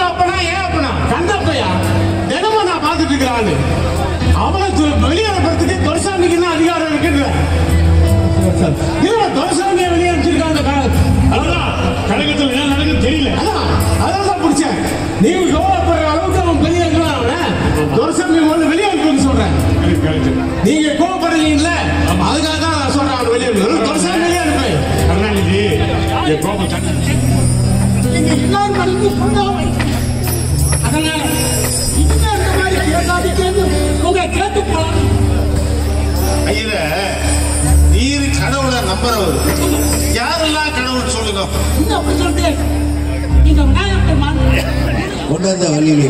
அப்பனா ஏன் அப்பனா கண்டப்பையா தினமும் நான் பார்த்துட்டு இருக்கிறான்னு அவனை வெளியேறப்படுறதுக்கு துரைசாமிக்கு என்ன அதிகாரம் இருக்குன்ற துரைசாமியை வெளியே அனுப்பிச்சிருக்காங்க. கழகத்தில் என்ன நடக்குன்னு தெரியல. அதான் பிடிச்சேன். நீங்க கோவப்படுற அளவுக்கு அவன் வெளியே இருக்கிறான். அவன் துரைசாமி முதல்ல வெளியே அனுப்புன்னு சொல்றேன். நீங்க கோவப்படுறீங்கல்ல, அதுக்காக தான் நான் சொல்றேன். அவன் வெளியே துரைசாமி வெளியே அனுப்பு. கருணாநிதி கோபம் அதனால ஐயர நீர் கடவுளை நம்புறவர் யாரெல்லாம் கடவுள் சொல்லுங்க. கொண்டாந்த வழியிலே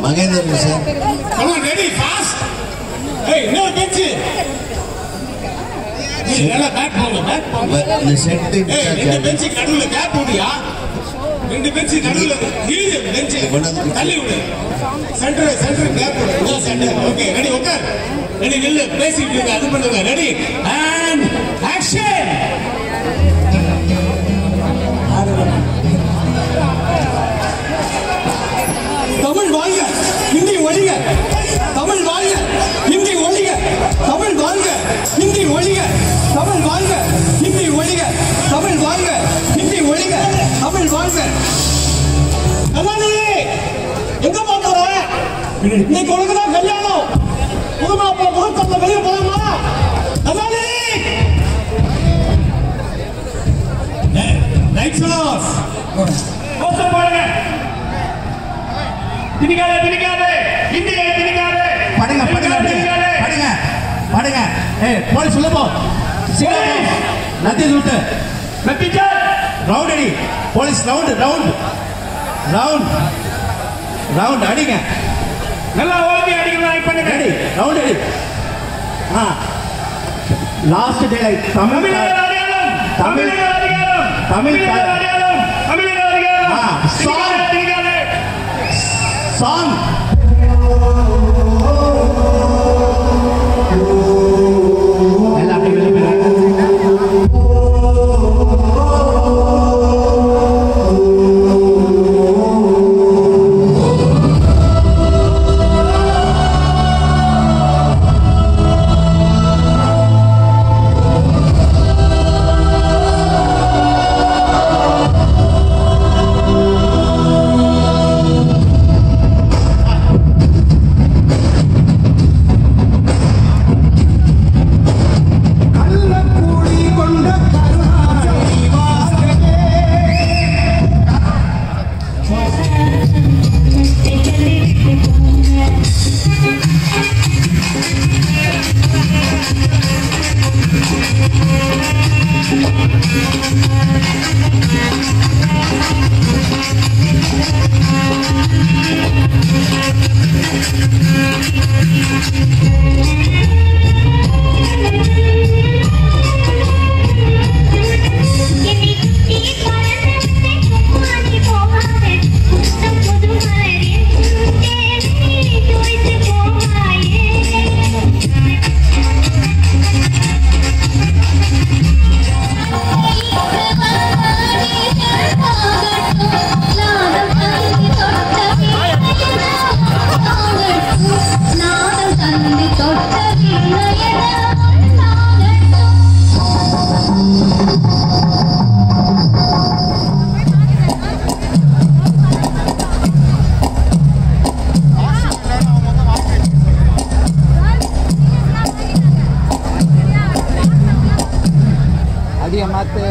மகேந்திரன் சார் ரெடி ஃபாஸ்ட். ஏய் நோ பெஞ்ச் நீங்க பேக் போங்க இந்த செட் ரெண்டு பெஞ்ச் நடுவுல கேப் போடியா. ரெண்டு பெஞ்ச் நடுவுல கீழே பெஞ்ச் தள்ளி விடு. சென்டர் கேப் போடு. சென்டர் ஓகே ரெடி உட்கார். ரெடி நில்லு பேசிட்டு இருக்க அது பண்ணுங்க. Ready and action. தமிழ் வாழ்க ஹிந்தி ஒழிக. தமிழ் வாழ்க ஹிந்தி ஒழிக. தமிழ் வாழ்க ஹிந்தி ஒழிக. தமிழ் வாழ்க ஹிந்தி ஒழிக. தமிழ் வாழ்க ஹிந்தி ஒழிக. தமிழ் வாழ்க. எங்க போற இன்னைக்கு உனக்குதான் கல்யாணம். புதுமாப்பிள்ள முகூர்த்தத்துல வெளியே போலாமா? போலீஸ் உள்ள போ. நத்தி சுட்டு ரவுண்ட் அடி. போலீஸ் ரவுண்ட் அடிங்க. நல்லா ஓகே அடிக்கலாம். பண்ணுங்க ரவுண்ட் அடி. Last day light Tamil song அடிய மாத்து